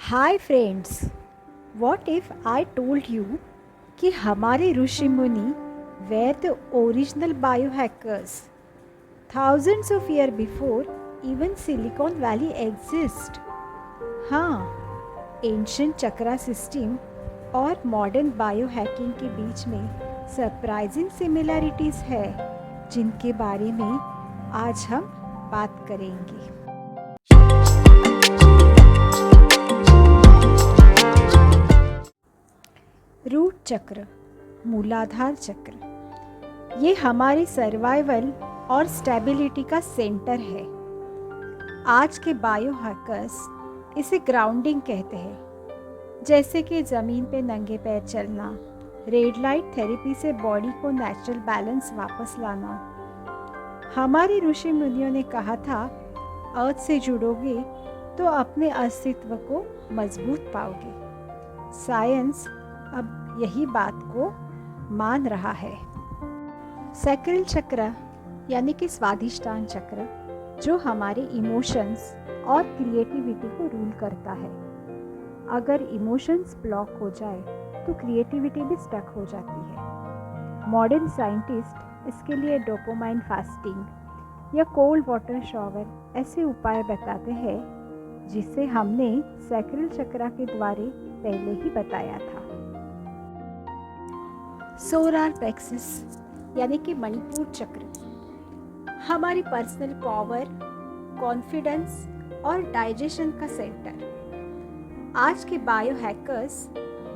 Hi friends, what if I told you कि हमारे ऋषि मुनि were the original biohackers thousands of year before even Silicon Valley exist. हाँ, ancient chakra system और modern biohacking के बीच में सरप्राइजिंग सिमिलैरिटीज़ है जिनके बारे में आज हम बात करेंगे। रूट चक्र, मूलाधार चक्र, ये हमारी सर्वाइवल और स्टेबिलिटी का सेंटर है। आज के बायोहैकर्स इसे ग्राउंडिंग कहते हैं, जैसे कि ज़मीन पे नंगे पैर चलना, रेड लाइट थेरेपी से बॉडी को नेचुरल बैलेंस वापस लाना। हमारे ऋषि मुनियों ने कहा था, अर्थ से जुड़ोगे तो अपने अस्तित्व को मजबूत पाओगे। साइंस अब यही बात को मान रहा है। सैक्रल चक्र यानी कि स्वाधिष्ठान चक्र, जो हमारे इमोशंस और क्रिएटिविटी को रूल करता है। अगर इमोशंस ब्लॉक हो जाए तो क्रिएटिविटी भी स्टक हो जाती है। मॉडर्न साइंटिस्ट इसके लिए डोपामाइन फास्टिंग या कोल्ड वाटर शॉवर ऐसे उपाय बताते हैं, जिसे हमने सैक्रल चक्र के द्वारा पहले ही बताया था। सोलार प्लेक्सस यानी कि मणिपुर चक्र, हमारी पर्सनल पावर, कॉन्फिडेंस और डाइजेशन का सेंटर। आज के बायोहैकर्स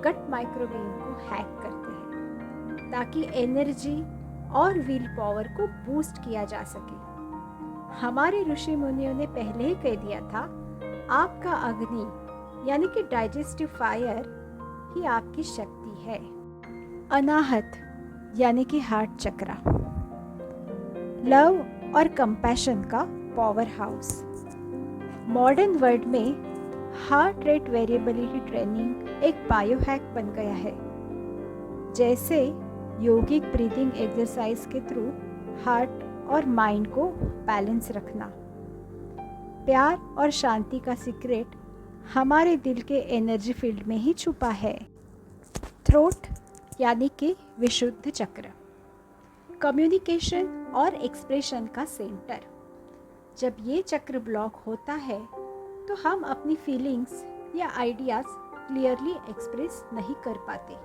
गट माइक्रोबियोम को हैक करते हैं ताकि एनर्जी और विल पावर को बूस्ट किया जा सके। हमारे ऋषि मुनियों ने पहले ही कह दिया था, आपका अग्नि यानी कि डाइजेस्टिव फायर ही आपकी शक्ति है। अनाहत यानी कि हार्ट चक्रा, लव और कंपैशन का पावर हाउस। मॉडर्न वर्ल्ड में हार्ट रेट वेरिएबिलिटी ट्रेनिंग एक बायोहैक बन गया है। जैसे योगिक ब्रीदिंग एक्सरसाइज के थ्रू हार्ट और माइंड को बैलेंस रखना। प्यार और शांति का सीक्रेट हमारे दिल के एनर्जी फील्ड में ही छुपा है। थ्रोट यानी कि विशुद्ध चक्र, कम्युनिकेशन और एक्सप्रेशन का सेंटर। जब ये चक्र ब्लॉक होता है तो हम अपनी फीलिंग्स या आइडियाज़ क्लियरली एक्सप्रेस नहीं कर पाते।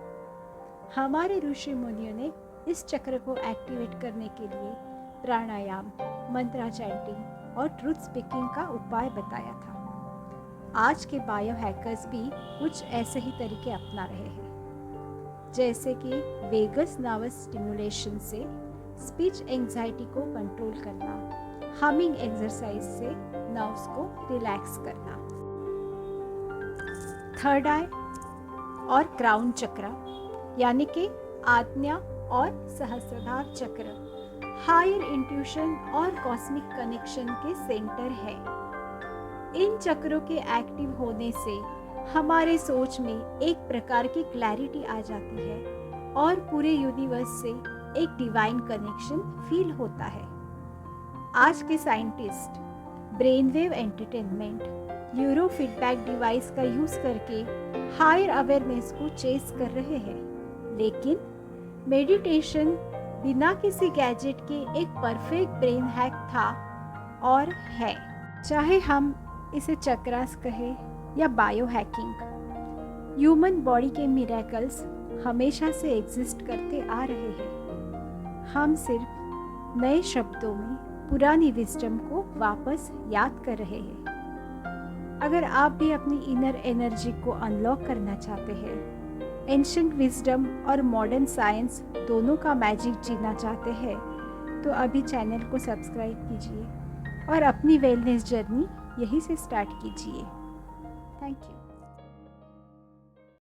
हमारे ऋषि मुनियों ने इस चक्र को एक्टिवेट करने के लिए प्राणायाम, मंत्रा चैंटिंग और ट्रुथ स्पीकिंग का उपाय बताया था। आज के बायोहैकर्स भी कुछ ऐसे ही तरीके अपना रहे हैं, जैसे कि वेगस नर्वस स्टिमुलेशन से स्पीच एंजाइटी को कंट्रोल करना, हमिंग एक्सरसाइज से नर्व्स को रिलैक्स करना। थर्ड आई और क्राउन चक्र यानी कि आज्ञा और सहस्त्रधार चक्र, हायर इंट्यूशन और कॉस्मिक कनेक्शन के सेंटर है। इन चक्रों के एक्टिव होने से हमारे सोच में एक प्रकार की क्लैरिटी आ जाती है और पूरे यूनिवर्स से एक डिवाइन कनेक्शन फील होता है। आज के scientist brain wave entertainment, neuro feedback device का यूज करके हायर अवेयरनेस को चेस कर रहे हैं, लेकिन मेडिटेशन बिना किसी गैजेट के एक परफेक्ट ब्रेन हैक था और है। चाहे हम इसे चक्रास कहें या बायोहैकिंग, ह्यूमन बॉडी के मिरेकल्स हमेशा से एग्जिस्ट करते आ रहे हैं। हम सिर्फ नए शब्दों में पुरानी विजडम को वापस याद कर रहे हैं। अगर आप भी अपनी इनर एनर्जी को अनलॉक करना चाहते हैं, एंशिएंट विजडम और मॉडर्न साइंस दोनों का मैजिक जीना चाहते हैं, तो अभी चैनल को सब्सक्राइब कीजिए और अपनी वेलनेस जर्नी यहीं से स्टार्ट कीजिए। Thank you.